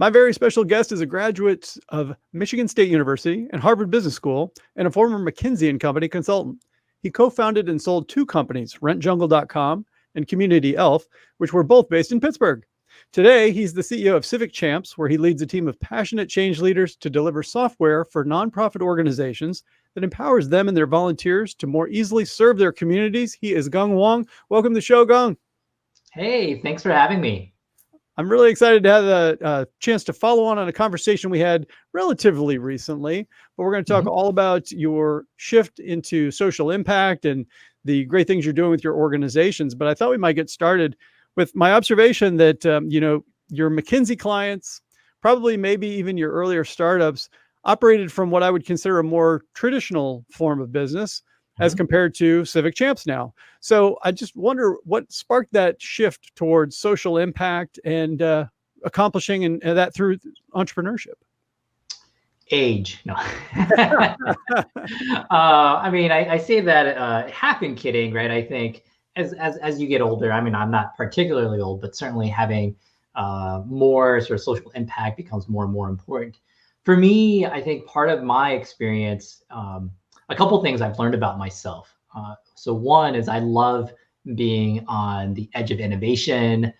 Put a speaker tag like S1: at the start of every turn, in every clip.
S1: My very special guest is a graduate of Michigan State University and Harvard Business School and a former McKinsey & Company consultant. He co-founded and sold two companies, RentJungle.com and Community Elf, which were both based in Pittsburgh. Today, he's the CEO of Civic Champs, where he leads a team of passionate change leaders to deliver software for nonprofit organizations that empowers them and their volunteers to more easily serve their communities. He is Gung Wong. Welcome to the show, Gung.
S2: Hey, thanks for having me.
S1: I'm really excited to have a chance to follow on a conversation we had relatively recently, but we're going to talk all about your shift into social impact and the great things you're doing with your organizations. But I thought we might get started with my observation that, your McKinsey clients, probably maybe even your earlier startups, operated from what I would consider a more traditional form of business as compared to Civic Champs now. So I just wonder what sparked that shift towards social impact and accomplishing and that through entrepreneurship.
S2: Age. No. I say that half in kidding, right? I think as you get older, I'm not particularly old, but certainly having more sort of social impact becomes more and more important. For me, I think part of my experience, a couple of things I've learned about myself. So one is I love being on the edge of innovation,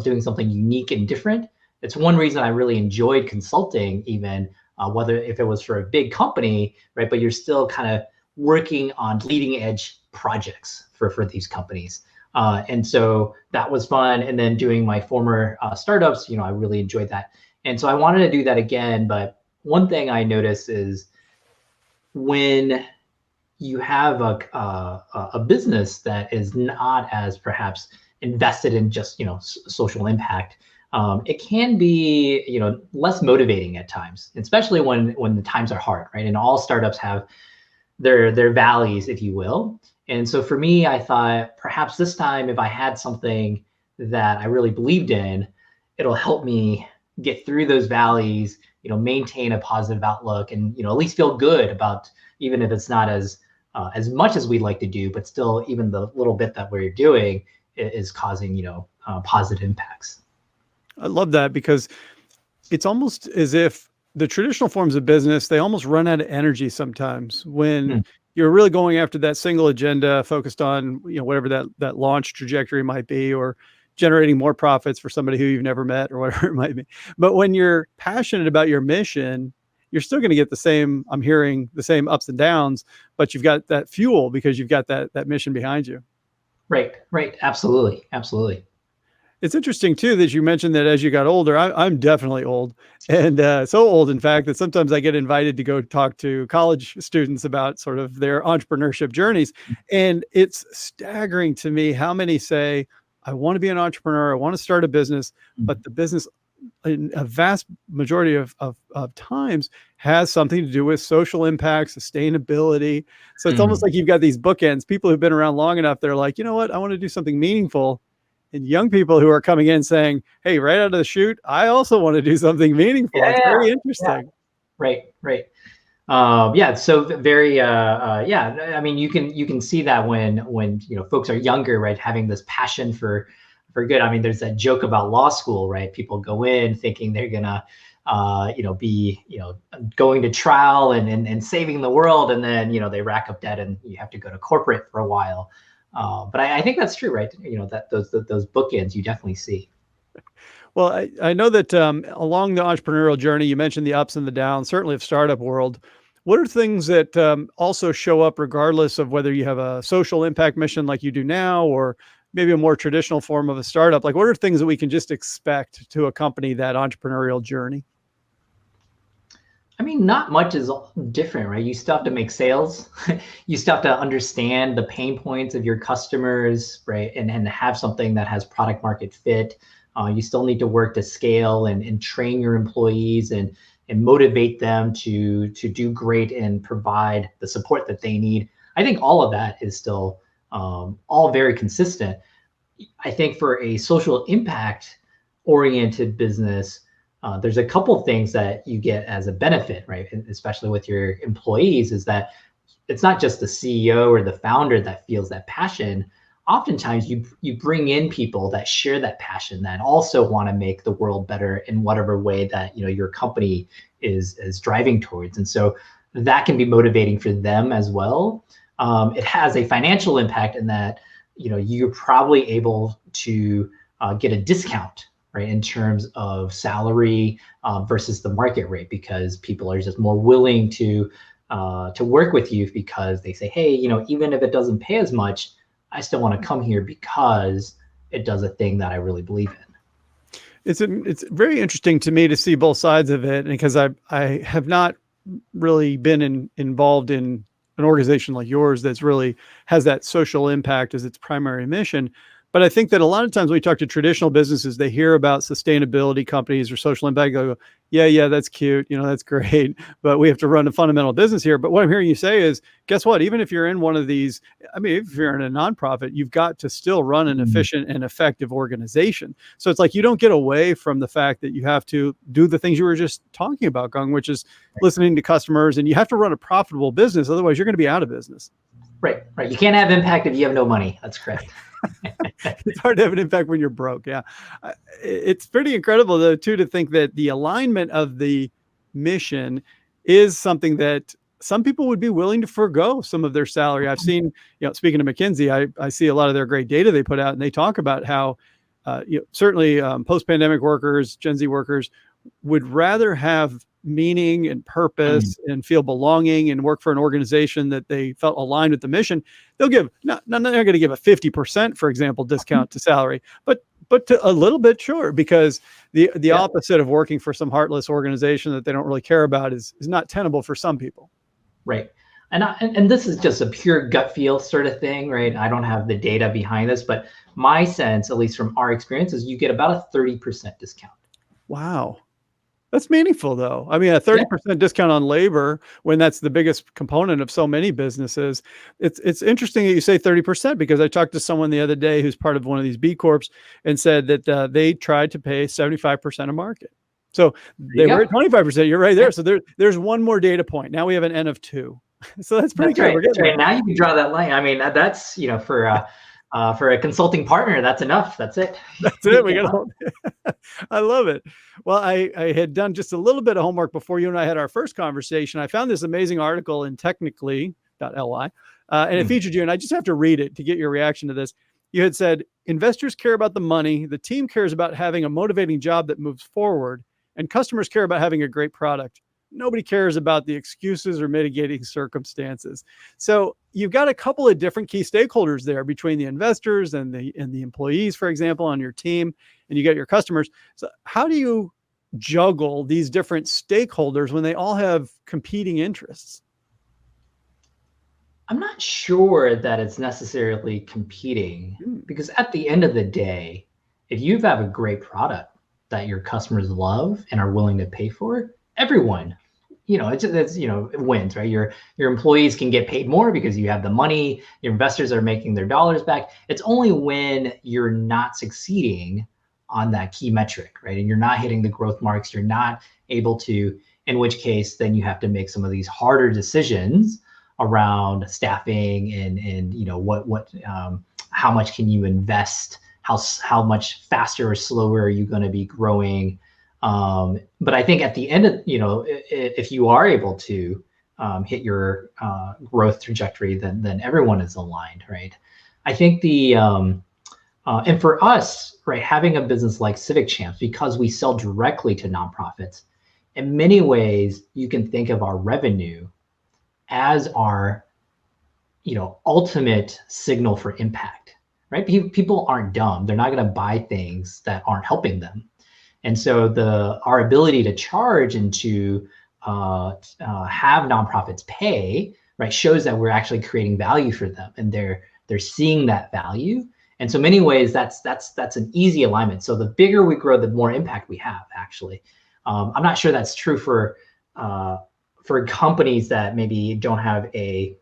S2: doing something unique and different. It's one reason I really enjoyed consulting, even whether if it was for a big company, right? But you're still kind of working on leading edge projects for these companies. And so that was fun. And then doing my former startups, I really enjoyed that. And so I wanted to do that again. But one thing I noticed is when you have a business that is not as perhaps invested in just social impact, it can be less motivating at times, especially when the times are hard, right? And all startups have their valleys, if you will. And so for me, I thought perhaps this time, if I had something that I really believed in, it'll help me get through those valleys, maintain a positive outlook, and at least feel good about, even if it's not as much as we'd like to do, but still even the little bit that we're doing is causing positive impacts.
S1: I love that, because it's almost as if the traditional forms of business, they almost run out of energy sometimes when you're really going after that single agenda focused on whatever that launch trajectory might be, or generating more profits for somebody who you've never met or whatever it might be. But when you're passionate about your mission, you're still going to get I'm hearing the same ups and downs, but you've got that fuel because you've got that mission behind you.
S2: Right. Absolutely.
S1: It's interesting too, that you mentioned that as you got older. I'm definitely old, and so old, in fact, that sometimes I get invited to go talk to college students about sort of their entrepreneurship journeys. And it's staggering to me how many say, I want to be an entrepreneur, I want to start a business, but the business in a vast majority of times has something to do with social impact, sustainability. So it's almost like you've got these bookends. People who've been around long enough, they're like, you know what, I want to do something meaningful. And young people who are coming in saying, hey, right out of the chute, I also want to do something meaningful. It's very interesting.
S2: Yeah. Right. So very, you can see that when folks are younger, right, having this passion for good. There's that joke about law school, right? People go in thinking they're gonna, be, going to trial and saving the world, and then they rack up debt and you have to go to corporate for a while. But I think that's true, right? That those bookends you definitely see.
S1: Well, I know that along the entrepreneurial journey, you mentioned the ups and the downs, certainly of startup world. What are things that also show up regardless of whether you have a social impact mission like you do now, or maybe a more traditional form of a startup? Like, what are things that we can just expect to accompany that entrepreneurial journey?
S2: Not much is different, right? You still have to make sales. You still have to understand the pain points of your customers, right? And have something that has product market fit. You still need to work to scale and train your employees and motivate them to do great and provide the support that they need. I think all of that is still all very consistent. I think for a social impact oriented business, there's a couple things that you get as a benefit, right? Especially with your employees, is that it's not just the CEO or the founder that feels that passion. oftentimes you bring in people that share that passion, that also want to make the world better in whatever way that your company is driving towards. And so that can be motivating for them as well. It has a financial impact in that you're probably able to get a discount, right, in terms of salary versus the market rate, because people are just more willing to work with you because they say, hey, even if it doesn't pay as much, I still want to come here because it does a thing that I really believe in.
S1: It's very interesting to me to see both sides of it, because I have not really been involved in an organization like yours that's really has that social impact as its primary mission. But I think that a lot of times when we talk to traditional businesses, they hear about sustainability companies or social impact. They go, yeah, that's cute. That's great. But we have to run a fundamental business here. But what I'm hearing you say is, guess what? Even if you're in one of these, I mean, if you're in a nonprofit, you've got to still run an efficient and effective organization. So it's like you don't get away from the fact that you have to do the things you were just talking about, Gung, which is listening to customers, and you have to run a profitable business. Otherwise, you're going to be out of business.
S2: Right. You can't have impact if you have no money. That's correct.
S1: It's hard to have an impact when you're broke. Yeah. It's pretty incredible, though, too, to think that the alignment of the mission is something that some people would be willing to forego some of their salary. I've seen, speaking of McKinsey, I see a lot of their great data they put out, and they talk about how certainly post-pandemic workers, Gen Z workers would rather have meaning and purpose and feel belonging and work for an organization that they felt aligned with the mission. They'll give, not they're going to give a 50%, for example, discount to salary, but to a little bit, sure, because the opposite of working for some heartless organization that they don't really care about is not tenable for some people.
S2: Right. And this is just a pure gut feel sort of thing, right? I don't have the data behind this, but my sense, at least from our experience, is you get about a 30% discount.
S1: Wow. That's meaningful, though. I mean, a 30% discount on labor, when that's the biggest component of so many businesses. It's interesting that you say 30%, because I talked to someone the other day who's part of one of these B Corps and said that they tried to pay 75% of market. So they were at 25%. You're right there. So there's one more data point. Now we have an N of 2. So that's pretty good.
S2: Right. That's right. Now you can draw that line. I mean, that's for a consulting partner, that's enough. That's it.
S1: That's it. We got. I love it. Well, I had done just a little bit of homework before you and I had our first conversation. I found this amazing article in technically.ly, and it featured you. And I just have to read it to get your reaction to this. You had said, investors care about the money. The team cares about having a motivating job that moves forward, and customers care about having a great product. Nobody cares about the excuses or mitigating circumstances. So you've got a couple of different key stakeholders there between the investors and the employees, for example, on your team, and you got your customers. So how do you juggle these different stakeholders when they all have competing interests?
S2: I'm not sure that it's necessarily competing, because at the end of the day, if you have a great product that your customers love and are willing to pay for, everyone, it wins, right? Your employees can get paid more because you have the money. Your investors are making their dollars back. It's only when you're not succeeding on that key metric, right, and you're not hitting the growth marks, you're not able to, in which case then you have to make some of these harder decisions around staffing and how much can you invest, how much faster or slower are you going to be growing. But I think at the end of, if you are able to hit your growth trajectory, then everyone is aligned, right? I think and for us, right, having a business like Civic Champs, because we sell directly to nonprofits, in many ways, you can think of our revenue as our, ultimate signal for impact, right? People aren't dumb. They're not going to buy things that aren't helping them. And so our ability to charge and to have nonprofits pay, right, shows that we're actually creating value for them, and they're seeing that value. And so many ways that's an easy alignment. So the bigger we grow, the more impact we have, actually. I'm not sure that's true for companies that maybe don't have a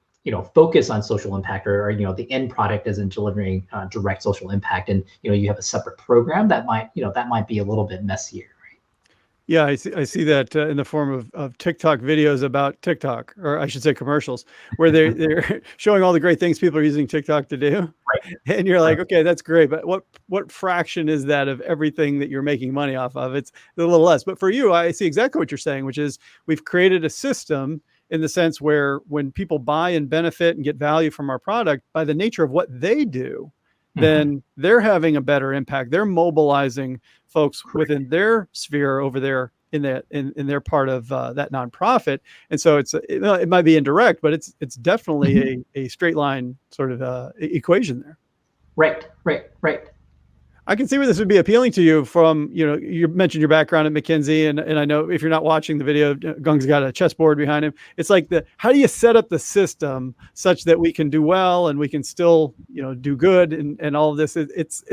S2: focus on social impact, or the end product isn't delivering direct social impact, and you have a separate program that might be a little bit messier. Right?
S1: Yeah, I see that in the form of TikTok videos about TikTok, or I should say commercials, where they're showing all the great things people are using TikTok to do.
S2: Right.
S1: And you're
S2: Right.
S1: like, okay, that's great, but what fraction is that of everything that you're making money off of? It's a little less. But for you, I see exactly what you're saying, which is we've created a system in the sense where when people buy and benefit and get value from our product by the nature of what they do,
S2: Mhm.
S1: then they're having a better impact. They're mobilizing folks
S2: Correct.
S1: within their sphere over there in their part of that nonprofit. And so it might be indirect, but it's
S2: Mhm.
S1: definitely a straight line sort of equation there.
S2: Right. Right. Right.
S1: I can see where this would be appealing to you from, you mentioned your background at McKinsey, and I know if you're not watching the video, Gung's got a chessboard behind him. It's like how do you set up the system such that we can do well and we can still, do good and all of this. It's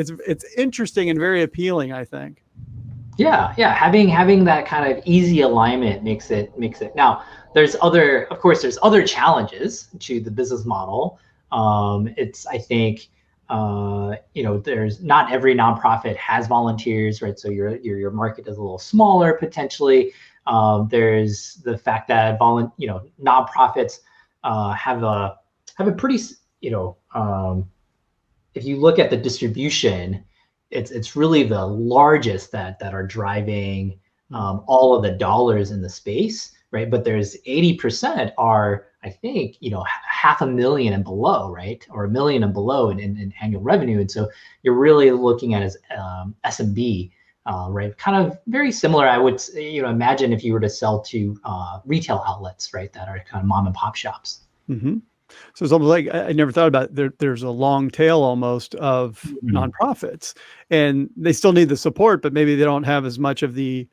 S1: interesting and very appealing, I think.
S2: Yeah, yeah. Having that kind of easy alignment makes it. Now, of course, there's other challenges to the business model. It's I think there's not every nonprofit has volunteers, right? So your market is a little smaller potentially. There's the fact that nonprofits have a pretty if you look at the distribution, it's really the largest that are driving all of the dollars in the space, right? But there's 80% are, I think, half a million and below, right? Or a million and below in annual revenue. And so you're really looking at as SMB, right? Kind of very similar, I would imagine if you were to sell to retail outlets, right? That are kind of mom and pop shops.
S1: Mm-hmm. So it's almost like I never thought about it. There's a long tail almost of
S2: Mhm.
S1: nonprofits, and they still need the support, but maybe they don't have as much of the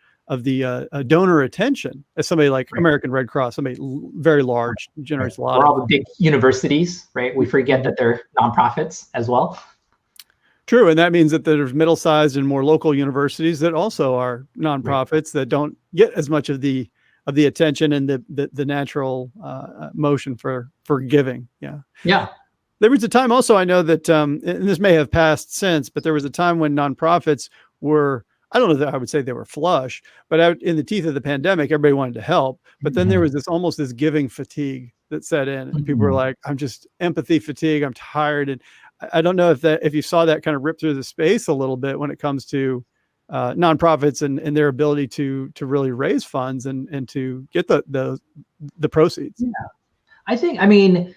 S1: donor attention as somebody like
S2: Right.
S1: American Red Cross, somebody very large,
S2: Right.
S1: generates a lot
S2: Or
S1: of.
S2: all the big universities, right? We forget
S1: Mhm.
S2: that they're nonprofits as well.
S1: True, and that means that there's middle-sized and more local universities that also are
S2: Right.
S1: nonprofits that don't get as much of the attention and the natural motion for giving. Yeah.
S2: Yeah.
S1: There was a time also I know that, and this may have passed since, but there was a time when nonprofits were, I don't know that I would say they were flush, but out in the teeth of the pandemic, everybody wanted to help. But then there
S2: Mhm.
S1: was almost this giving fatigue that set in, and people were
S2: Mhm.
S1: like, I'm just empathy fatigue. I'm tired. And I don't know if you saw that kind of rip through the space a little bit when it comes to nonprofits and their ability to really raise funds and to get the proceeds.
S2: Yeah. I mean,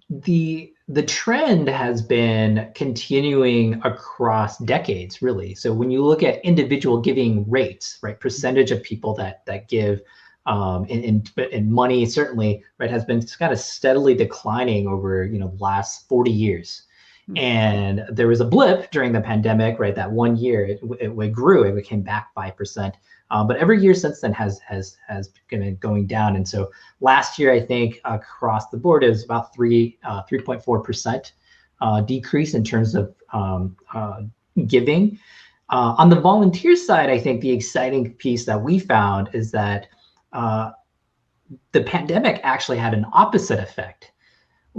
S2: the trend has been continuing across decades, really. So when you look at individual giving rates, right, percentage of people that give in money, certainly, right, has been kind of steadily declining over the last 40 years. And there was a blip during the pandemic, right? That one year it grew, it came back 5%. But every year since then has been going down. And so last year, I think across the board, it was about 3.4% decrease in terms of giving. On the volunteer side, I think the exciting piece that we found is that uh, the pandemic actually had an opposite effect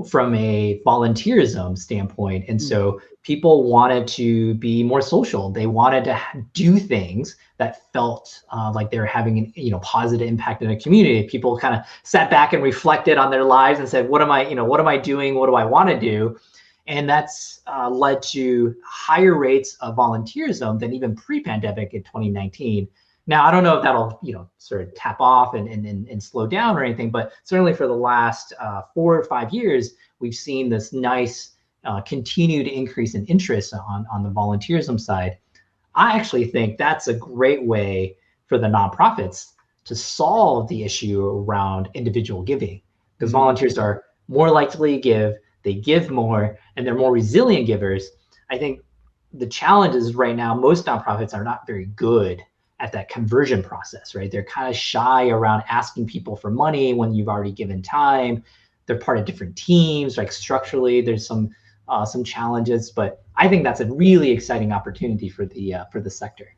S2: from a volunteerism standpoint. And
S1: Mm.
S2: so people wanted to be more social. They wanted to do things that felt like they were having an positive impact in a community. People kind of sat back and reflected on their lives and said, what am I doing? What do I want to do? And that's led to higher rates of volunteerism than even pre-pandemic in 2019. Now, I don't know if that'll, sort of tap off and slow down or anything, but certainly for the last 4 or 5 years, we've seen this nice continued increase in interest on the volunteerism side. I actually think that's a great way for the nonprofits to solve the issue around individual giving, because
S1: Mhm.
S2: volunteers are more likely to give, they give more, and they're more resilient givers. I think the challenge is right now, most nonprofits are not very good at that conversion process, right? They're kind of shy around asking people for money when you've already given time. They're part of different teams, like structurally, there's some challenges, but I think that's a really exciting opportunity for the sector.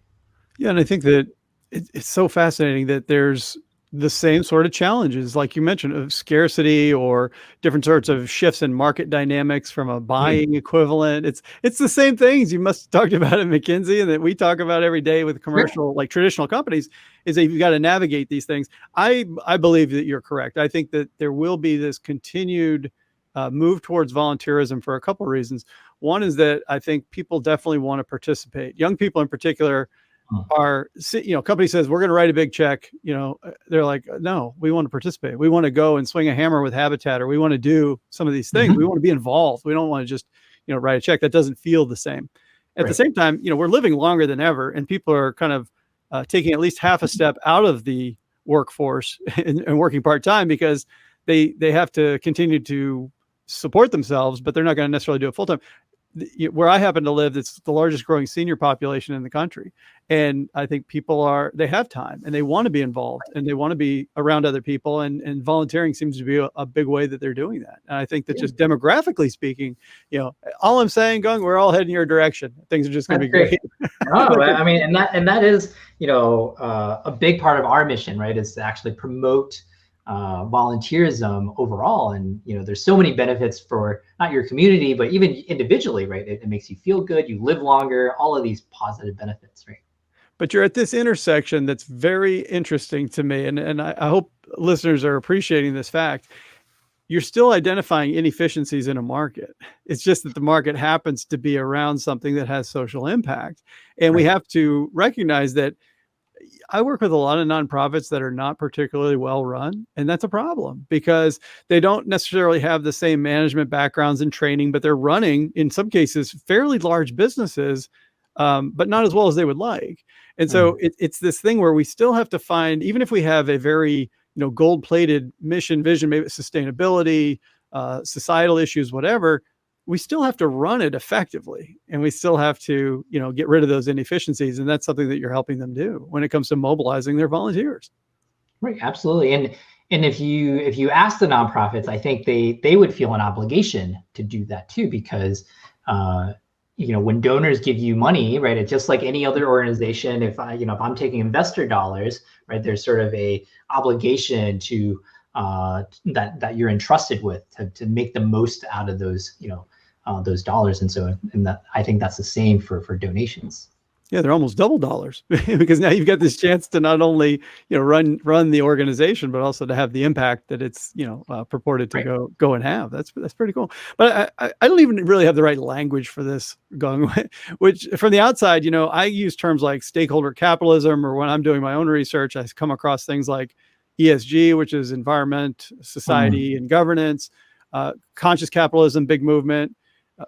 S1: Yeah, and I think that it's so fascinating that there's the same sort of challenges, like you mentioned, of scarcity or different sorts of shifts in market dynamics from a
S2: Mhm.
S1: buying equivalent. It's the same things you must have talked about at McKinsey and that we talk about every day with
S2: Sure.
S1: commercial, like traditional companies, is that you've got to navigate these things. I believe that you're correct. I think that there will be this continued move towards volunteerism for a couple of reasons. One is that I think people definitely want to participate. Young people in particular
S2: Mm.
S1: are, company says we're going to write a big check, they're like, no, we want to participate. We want to go and swing a hammer with Habitat, or we want to do some of these things. We
S2: Mhm.
S1: want to be involved. We don't want to just, write a check. That doesn't feel the same. At the
S2: Right.
S1: same time, we're living longer than ever, and people are kind of taking at least half a step out of the workforce and working part-time because they have to continue to support themselves, but they're not going to necessarily do it full-time. Where I happen to live, it's the largest growing senior population in the country. And I think they have time and they want to be involved and they want to be around other people. And volunteering seems to be a big way that they're doing that. And I think that
S2: Yeah.
S1: just demographically speaking, all I'm saying, Gung, we're all heading your direction. Things are just going to
S2: That's
S1: be
S2: great.
S1: great.
S2: No, I mean, and that is, a big part of our mission, right? Is to actually promote volunteerism overall, and there's so many benefits for not your community, but even individually, right? It makes you feel good, you live longer, all of these positive benefits, right?
S1: But you're at this intersection that's very interesting to me. And I hope listeners are appreciating this fact. You're still identifying inefficiencies in a market. It's just that the market happens to be around something that has social impact. And we
S2: Right.
S1: have to recognize that I work with a lot of nonprofits that are not particularly well run. And that's a problem because they don't necessarily have the same management backgrounds and training, but they're running, in some cases, fairly large businesses, but not as well as they would like. And so
S2: Mm.
S1: it's this thing where we still have to find, even if we have a very gold plated mission, vision, maybe sustainability, societal issues, whatever, we still have to run it effectively and we still have to get rid of those inefficiencies, and that's something that you're helping them do when it comes to mobilizing their volunteers.
S2: Right, absolutely. And if you ask the nonprofits, I think they would feel an obligation to do that too, because uh, when donors give you money, right, it's just like any other organization. If I'm taking investor dollars, right, there's sort of a obligation to that you're entrusted with to make the most out of those dollars. And that I think that's the same for donations.
S1: Yeah, they're almost double dollars because now you've got this chance to not only run the organization, but also to have the impact that it's purported to
S2: Right.
S1: go and have. That's pretty cool. But I don't even really have the right language for this, Gong. Which from the outside, I use terms like stakeholder capitalism, or when I'm doing my own research, I come across things like ESG, which is environment,
S2: Mm.
S1: society, and governance. Conscious capitalism, big movement.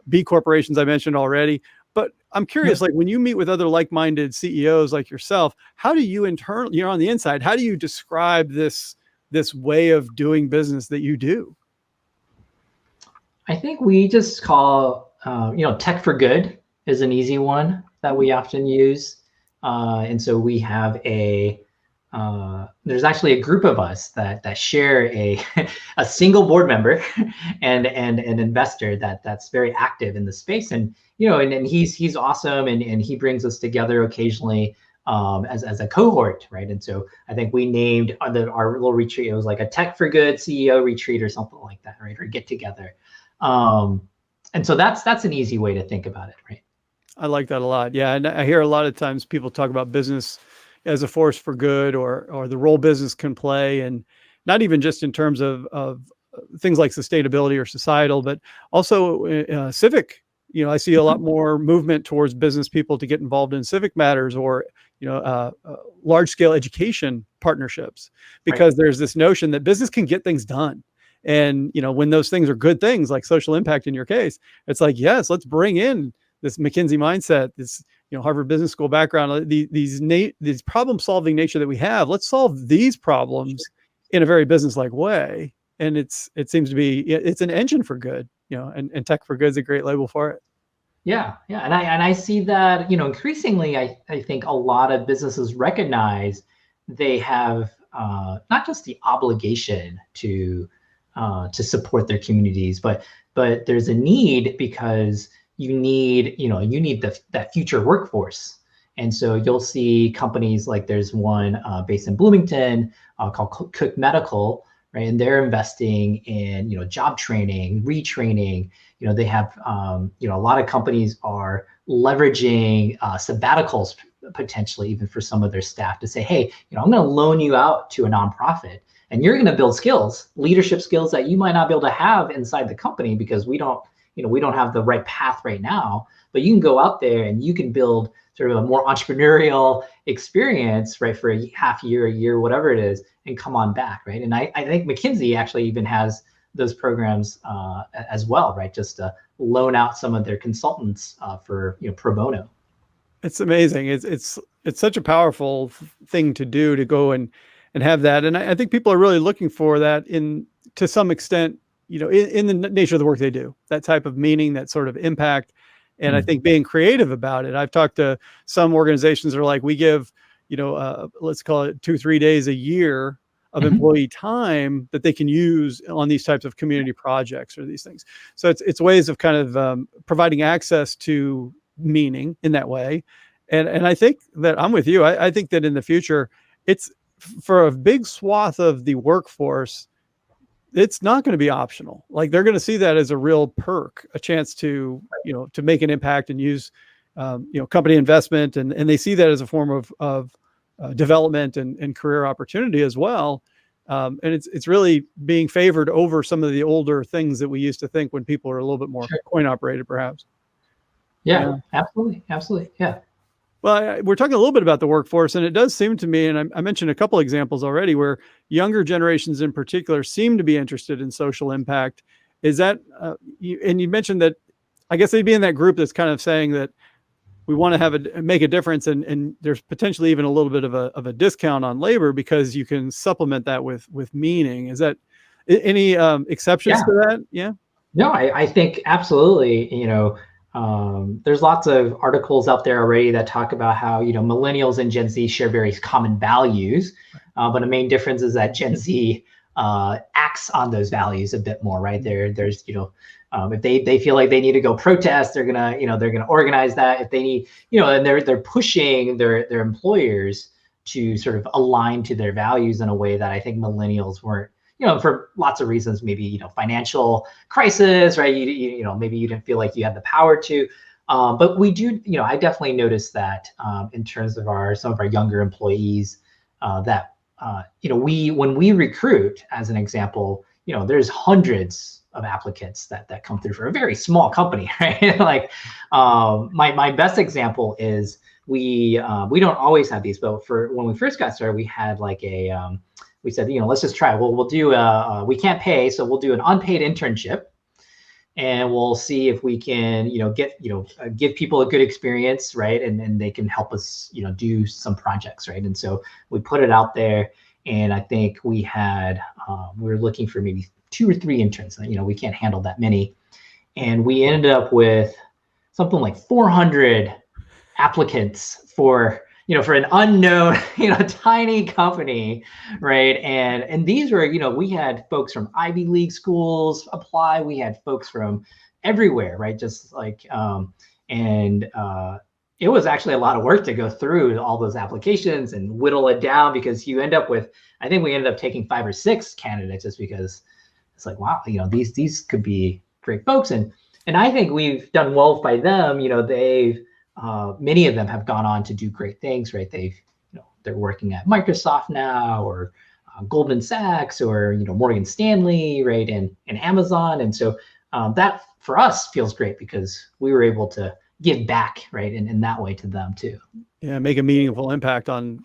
S1: B corporations I mentioned already. But I'm curious,
S2: Yeah.
S1: like when you meet with other like-minded CEOs like yourself, how do you internally, you're on the inside, how do you describe this way of doing business that you do?
S2: I think we just call, tech for good is an easy one that we often use. And so we have there's actually a group of us that share a single board member and an investor that's very active in the space. And, and he's awesome. And he brings us together occasionally as a cohort, right? And so I think we named our little retreat, it was like a tech for good CEO retreat or something like that, right? Or get together. Um, and so that's an easy way to think about it, right?
S1: I like that a lot. Yeah, and I hear a lot of times people talk about business as a force for good, or the role business can play, and not even just in terms of things like sustainability or societal, but also civic. I see a lot more movement towards business people to get involved in civic matters, or large scale education partnerships,
S2: Right.
S1: because there's this notion that business can get things done. And when those things are good things, like social impact in your case, it's like, yes, let's bring in this McKinsey mindset, this Harvard Business School background, these problem solving nature that we have. Let's solve these problems in a very business like way. And it seems to be, it's an engine for good, and tech for good is a great label for it.
S2: Yeah, yeah, and I see that increasingly. I think a lot of businesses recognize they have not just the obligation to support their communities, but there's a need, because you need that future workforce. And so you'll see companies like there's one based in Bloomington called Cook Medical, right? And they're investing in, job training, retraining. They have, a lot of companies are leveraging sabbaticals potentially even for some of their staff to say, hey, I'm going to loan you out to a nonprofit and you're going to build skills, leadership skills that you might not be able to have inside the company because we don't have the right path right now, but you can go out there and you can build sort of a more entrepreneurial experience, right, for a half year, a year, whatever it is, and come on back, right? And I think McKinsey actually even has those programs as well, right? Just to loan out some of their consultants for pro bono.
S1: It's amazing. It's such a powerful thing to do, to go and have that. And I think people are really looking for that to some extent, in the nature of the work they do, that type of meaning, that sort of impact. And I think being creative about it. I've talked to some organizations that are like, we give, let's call it 2-3 days a year of employee time that they can use on these types of community projects or these things. So it's ways of kind of providing access to meaning in that way. And I think that I'm with you. I think that in the future, it's for a big swath of the workforce, it's not going to be optional. Like, they're going to see that as a real perk, a chance to, to make an impact and use, company investment. And they see that as a form of development and career opportunity as well. And it's really being favored over some of the older things that we used to think when people are a little bit more coin operated, perhaps.
S2: Yeah, absolutely. Absolutely. Yeah.
S1: Well, we're talking a little bit about the workforce, and it does seem to me, and I mentioned a couple examples already, where younger generations in particular seem to be interested in social impact. Is that, and you mentioned that, I guess they'd be in that group that's kind of saying that we want to make a difference, and there's potentially even a little bit of a discount on labor because you can supplement that with meaning. Is that any exceptions to that? Yeah.
S2: No, I think absolutely. There's lots of articles out there already that talk about how, millennials and Gen Z share very common values. But the main difference is that Gen Z acts on those values a bit more, right? There's, if they feel like they need to go protest, they're gonna organize that. If they need, and they're pushing their employers to sort of align to their values in a way that I think millennials weren't, for lots of reasons, maybe, financial crisis, right? Maybe you didn't feel like you had the power to, but we do, I definitely noticed that in terms of some of our younger employees that, when we recruit, as an example, there's hundreds of applicants that come through for a very small company, right? Like my best example is we don't always have these, but for when we first got started, we had like we said, let's just try. We'll do we can't pay, so we'll do an unpaid internship, and we'll see if we can, give people a good experience, right? And they can help us, do some projects, right? And so we put it out there, and I think we were looking for maybe 2 or 3 interns. We can't handle that many, and we ended up with something like 400 applicants for an unknown, tiny company, right? And these were, we had folks from Ivy League schools apply. We had folks from everywhere, right? Just like, it was actually a lot of work to go through all those applications and whittle it down, because you end up with, I think we ended up taking 5 or 6 candidates just because it's like, wow, these could be great folks. And I think we've done well by them. They've, many of them have gone on to do great things, right? They're working at Microsoft now, or Goldman Sachs, or Morgan Stanley, right, and Amazon. And so that for us feels great because we were able to give back, right, in that way to them too.
S1: Yeah, make a meaningful impact on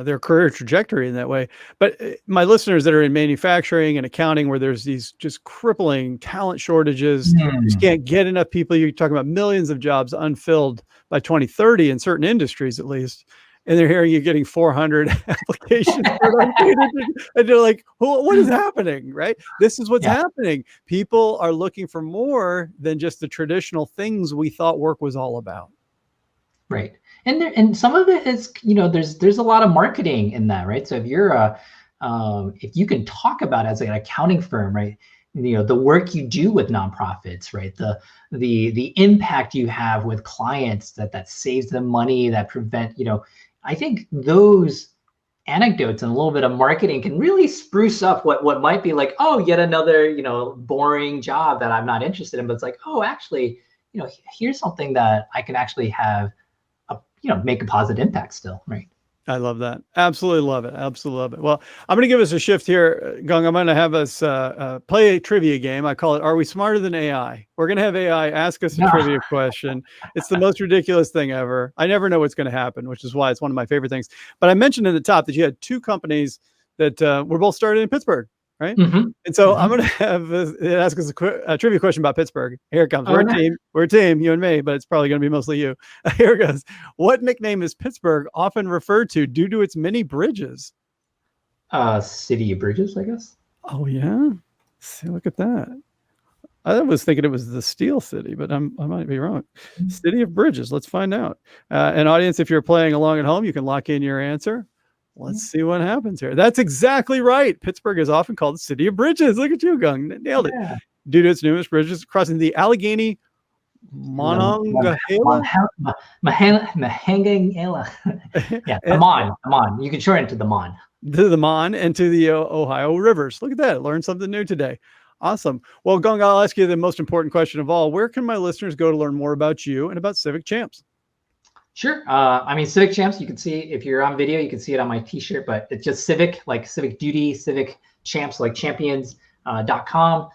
S1: their career trajectory in that way. But my listeners that are in manufacturing and accounting, where there's these just crippling talent shortages, you just can't get enough people. You're talking about millions of jobs unfilled by 2030 in certain industries, at least. And they're hearing you're getting 400 applications for an unpaid internship. And they're like, what is happening, right? This is what's happening. People are looking for more than just the traditional things we thought work was all about.
S2: Right. And some of it is, there's a lot of marketing in that, right? So if you're if you can talk about, as an accounting firm, right, the work you do with nonprofits, right? The impact you have with clients that saves them money, that prevent, I think those anecdotes and a little bit of marketing can really spruce up what might be like, oh, yet another, boring job that I'm not interested in. But it's like, oh, actually, here's something that I can actually have make a positive impact still, right?
S1: I love that. Absolutely love it. Absolutely love it. Well, I'm going to give us a shift here, Gung. I'm going to have us play a trivia game. I call it, Are We Smarter Than AI? We're going to have AI ask us a trivia question. It's the most ridiculous thing ever. I never know what's going to happen, which is why it's one of my favorite things. But I mentioned at the top that you had two companies that were both started in Pittsburgh, right?
S2: Mm-hmm.
S1: And so I'm going to have ask us a trivia question about Pittsburgh. Here it comes. We're a team, you and me, but it's probably going to be mostly you. Here it goes. What nickname is Pittsburgh often referred to due to its many bridges?
S2: City of Bridges, I guess.
S1: Oh, yeah. See, look at that. I was thinking it was the Steel City, but I might be wrong. City of Bridges. Let's find out. And audience, if you're playing along at home, you can lock in your answer. Let's see what happens here. That's exactly right. Pittsburgh is often called the City of Bridges. Look at you, Gung. Nailed it. Yeah. Due to its numerous bridges crossing the Allegheny Monongahela.
S2: Yeah, the Mon. You can shorten it to the Mon.
S1: To the Mon and to the Ohio rivers. Look at that. Learned something new today. Awesome. Well, Gung, I'll ask you the most important question of all. Where can my listeners go to learn more about you and about Civic Champs?
S2: Sure. Civic Champs, you can see, if you're on video, you can see it on my t-shirt, but it's just Civic, like Civic Duty, Civic Champs, like champions.com.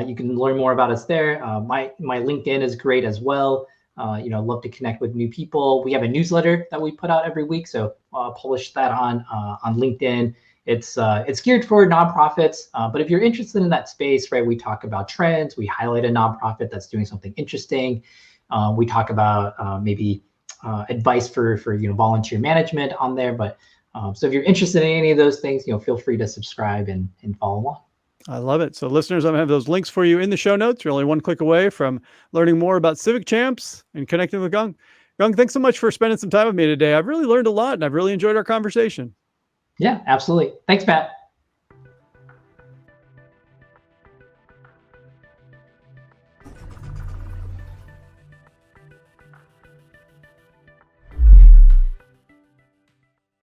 S2: You can learn more about us there. My LinkedIn is great as well. Love to connect with new people. We have a newsletter that we put out every week, so publish that on LinkedIn. It's geared for nonprofits, but if you're interested in that space, right, we talk about trends. We highlight a nonprofit that's doing something interesting. We talk about maybe advice for volunteer management on there. But so if you're interested in any of those things, feel free to subscribe and follow along.
S1: I love it. So listeners, I'm going to have those links for you in the show notes. You're only one click away from learning more about Civic Champs and connecting with Gung. Gung, thanks so much for spending some time with me today. I've really learned a lot and I've really enjoyed our conversation.
S2: Yeah, absolutely. Thanks, Matt.